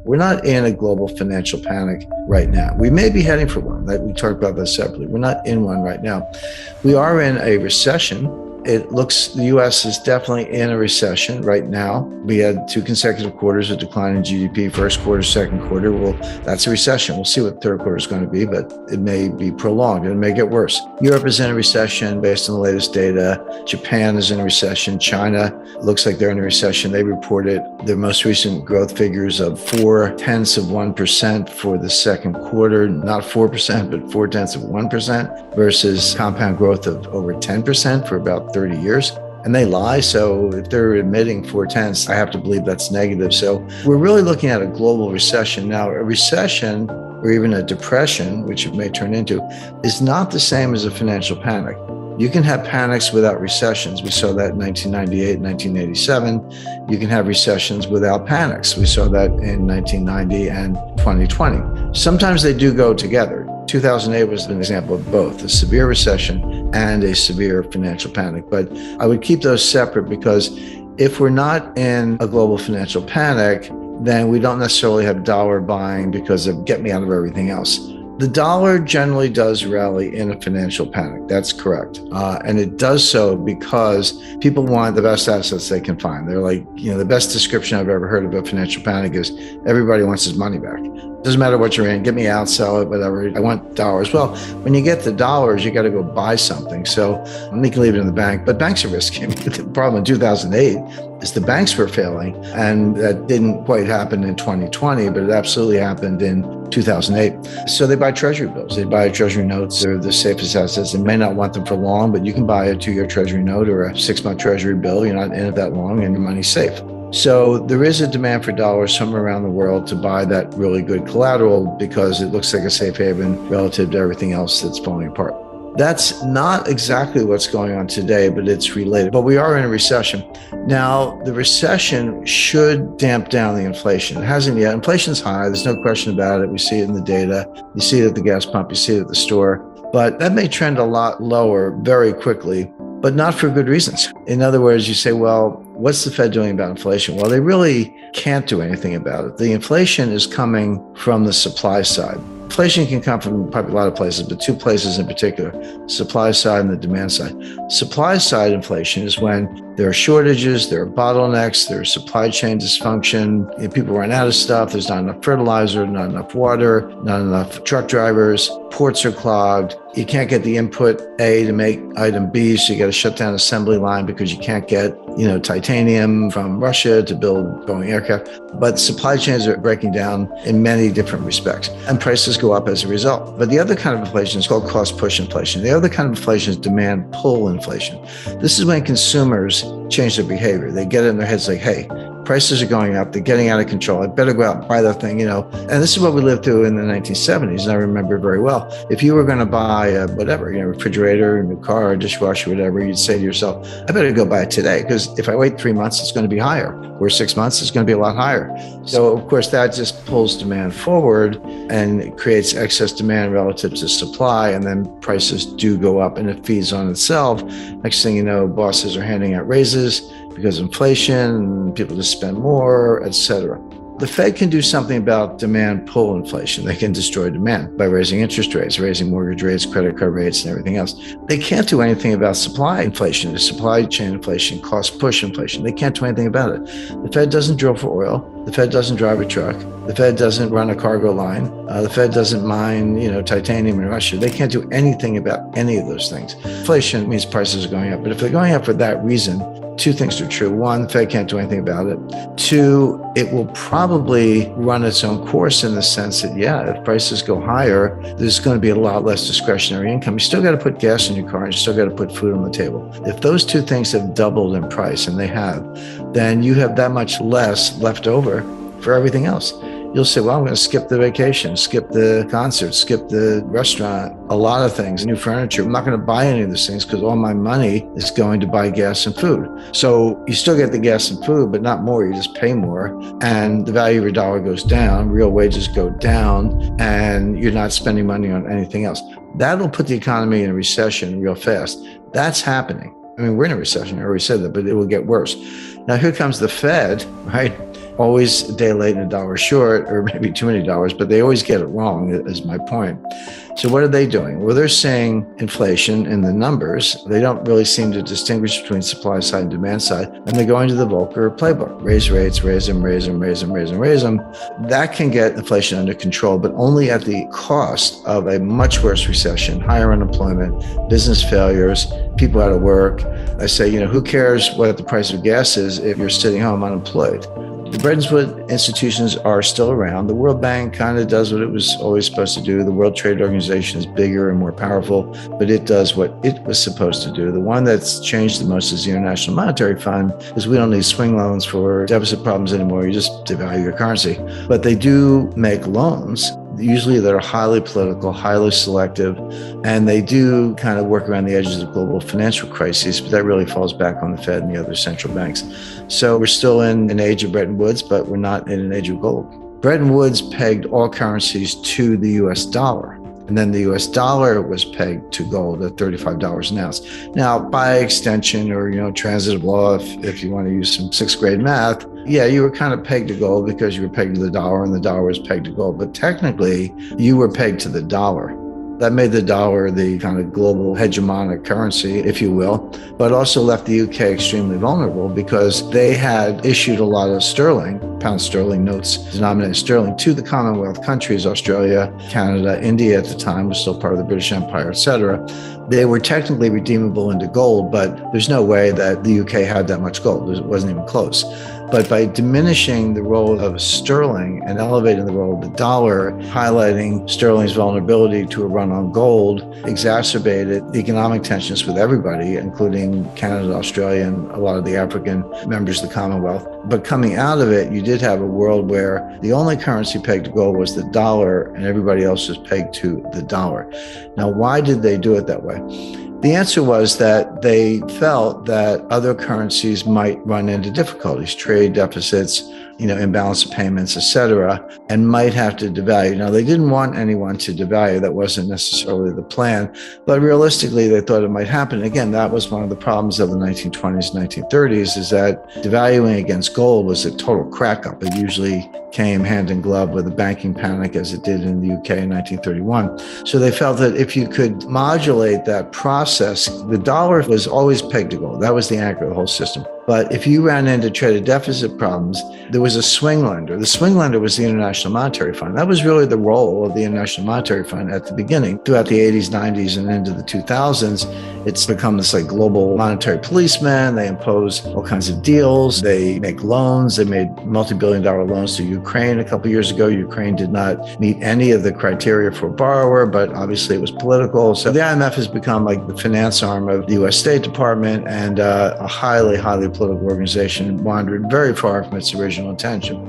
We're not in a global financial panic right now. We may be heading for one. We talked about that separately. We're not in one right now. We are in a recession. It looks the U.S. is definitely in a recession right now. We had 2 consecutive quarters of decline in GDP, first quarter, second quarter. Well, that's a recession. We'll see what third quarter is going to be, but it may be prolonged. It may get worse. Europe is in a recession based on the latest data. Japan is in a recession. China looks like they're in a recession. They reported their most recent growth figures of 0.4% for the second quarter, not 4%, but 0.4% versus compound growth of over 10% for about 30 years. And they lie. So if they're admitting 0.4, I have to believe that's negative. So we're really looking at a global recession. Now, a recession or even a depression, which it may turn into, is not the same as a financial panic. You can have panics without recessions. We saw that in 1998, 1987. You can have recessions without panics. We saw that in 1990 and 2020. Sometimes they do go together. 2008 was an example of both, a severe recession and a severe financial panic. But I would keep those separate because if we're not in a global financial panic, then we don't necessarily have dollar buying because of get me out of everything else. The dollar generally does rally in a financial panic. That's correct. And it does so because people want the best assets they can find. They're like, the best description I've ever heard of a financial panic is everybody wants his money back. Doesn't matter what you're in, get me out, sell it, whatever. I want dollars. Well, when you get the dollars, you got to go buy something. So you can leave it in the bank, but banks are risky. The problem in 2008 is the banks were failing, and that didn't quite happen in 2020, but it absolutely happened in 2008. So they buy treasury bills. They buy treasury notes. They're the safest assets. They may not want them for long, but you can buy a 2-year treasury note or a 6-month treasury bill. You're not in it that long and your money's safe. So there is a demand for dollars somewhere around the world to buy that really good collateral because it looks like a safe haven relative to everything else that's falling apart. That's not exactly what's going on today, but it's related. But we are in a recession. Now, the recession should damp down the inflation. It hasn't yet. Inflation's high. There's no question about it. We see it in the data. You see it at the gas pump. You see it at the store. But that may trend a lot lower very quickly, but not for good reasons. In other words, you say, well, what's the Fed doing about inflation? Well, they really can't do anything about it. The inflation is coming from the supply side. Inflation can come from probably a lot of places, but 2 places in particular, supply side and the demand side. Supply side inflation is when there are shortages, there are bottlenecks, there's supply chain dysfunction, people run out of stuff, there's not enough fertilizer, not enough water, not enough truck drivers, ports are clogged, you can't get the input A to make item B, so you got to shut down assembly line because you can't get, titanium from Russia to build Boeing aircraft. But supply chains are breaking down in many different respects, and prices go up as a result. But the other kind of inflation is called cost push inflation. The other kind of inflation is demand pull inflation. This is when consumers change their behavior. They get it in their heads like, hey, prices are going up, they're getting out of control, I better go out and buy that thing, And this is what we lived through in the 1970s, and I remember very well. If you were going to buy a refrigerator, a new car, a dishwasher, whatever, you'd say to yourself, I better go buy it today, because if I wait 3 months, it's going to be higher, or 6 months, it's going to be a lot higher. So, of course, that just pulls demand forward and creates excess demand relative to supply, and then prices do go up, and it feeds on itself. Next thing you know, bosses are handing out raises because of inflation, people just spend more, etc. The Fed can do something about demand pull inflation. They can destroy demand by raising interest rates, raising mortgage rates, credit card rates, and everything else. They can't do anything about supply inflation, supply chain inflation, cost push inflation. They can't do anything about it. The Fed doesn't drill for oil. The Fed doesn't drive a truck. The Fed doesn't run a cargo line. The Fed doesn't mine, titanium in Russia. They can't do anything about any of those things. Inflation means prices are going up. But if they're going up for that reason, 2 things are true. 1, the Fed can't do anything about it. 2, it will probably run its own course in the sense that, if prices go higher, there's going to be a lot less discretionary income. You still got to put gas in your car, and you still got to put food on the table. If those 2 things have doubled in price, and they have, then you have that much less left over for everything else. You'll say, well, I'm going to skip the vacation, skip the concert, skip the restaurant, a lot of things, new furniture. I'm not going to buy any of those things because all my money is going to buy gas and food. So you still get the gas and food, but not more. You just pay more. And the value of your dollar goes down, real wages go down, and you're not spending money on anything else. That'll put the economy in a recession real fast. That's happening. I mean, we're in a recession. I already said that, but it will get worse. Now, here comes the Fed, right? always a day late and a dollar short, or maybe too many dollars, but they always get it wrong, is my point. So what are they doing? Well, they're saying inflation in the numbers. They don't really seem to distinguish between supply side and demand side. And they're going to the Volcker playbook. Raise rates, raise them, raise them, raise them, raise them, raise them. That can get inflation under control, but only at the cost of a much worse recession, higher unemployment, business failures, people out of work. I say, who cares what the price of gas is if you're sitting home unemployed? The Bretton Woods institutions are still around. The World Bank kind of does what it was always supposed to do. The World Trade Organization is bigger and more powerful, but it does what it was supposed to do. The one that's changed the most is the International Monetary Fund, because we don't need swing loans for deficit problems anymore. You just devalue your currency. But they do make loans. Usually they're highly political, highly selective, and they do kind of work around the edges of global financial crises, but that really falls back on the Fed and the other central banks. So we're still in an age of Bretton Woods, but we're not in an age of gold. Bretton Woods pegged all currencies to the US dollar. And then the US dollar was pegged to gold at $35 an ounce. Now, by extension or, transitive law, if you want to use some sixth grade math, yeah, you were kind of pegged to gold because you were pegged to the dollar and the dollar was pegged to gold. But technically, you were pegged to the dollar. That made the dollar the kind of global hegemonic currency, if you will, but also left the UK extremely vulnerable because they had issued a lot of sterling, pound sterling notes denominated sterling to the Commonwealth countries, Australia, Canada, India at the time was still part of the British Empire, etc. They were technically redeemable into gold, but there's no way that the UK had that much gold. It wasn't even close. But by diminishing the role of sterling and elevating the role of the dollar, highlighting sterling's vulnerability to a run on gold, exacerbated economic tensions with everybody, including Canada, Australia, and a lot of the African members of the Commonwealth. But coming out of it, you did have a world where the only currency pegged to gold was the dollar and everybody else was pegged to the dollar. Now, why did they do it that way? The answer was that they felt that other currencies might run into difficulties, trade deficits, imbalance of payments, etc., and might have to devalue. Now, they didn't want anyone to devalue. That wasn't necessarily the plan, but realistically, they thought it might happen. Again, that was one of the problems of the 1920s, 1930s, is that devaluing against gold was a total crack up. It usually came hand in glove with a banking panic, as it did in the UK in 1931. So they felt that if you could modulate that process, the dollar was always pegged to gold. That was the anchor of the whole system. But if you ran into trade deficit problems, there was a swing lender. The swing lender was the International Monetary Fund. That was really the role of the International Monetary Fund at the beginning. Throughout the 80s, 90s, and into the 2000s, it's become this global monetary policeman. They impose all kinds of deals. They make loans. They made multi-billion-dollar loans to Ukraine a couple of years ago. Ukraine did not meet any of the criteria for a borrower, but obviously it was political. So the IMF has become the finance arm of the U.S. State Department and a highly, highly political organization, wandered very far from its original intention.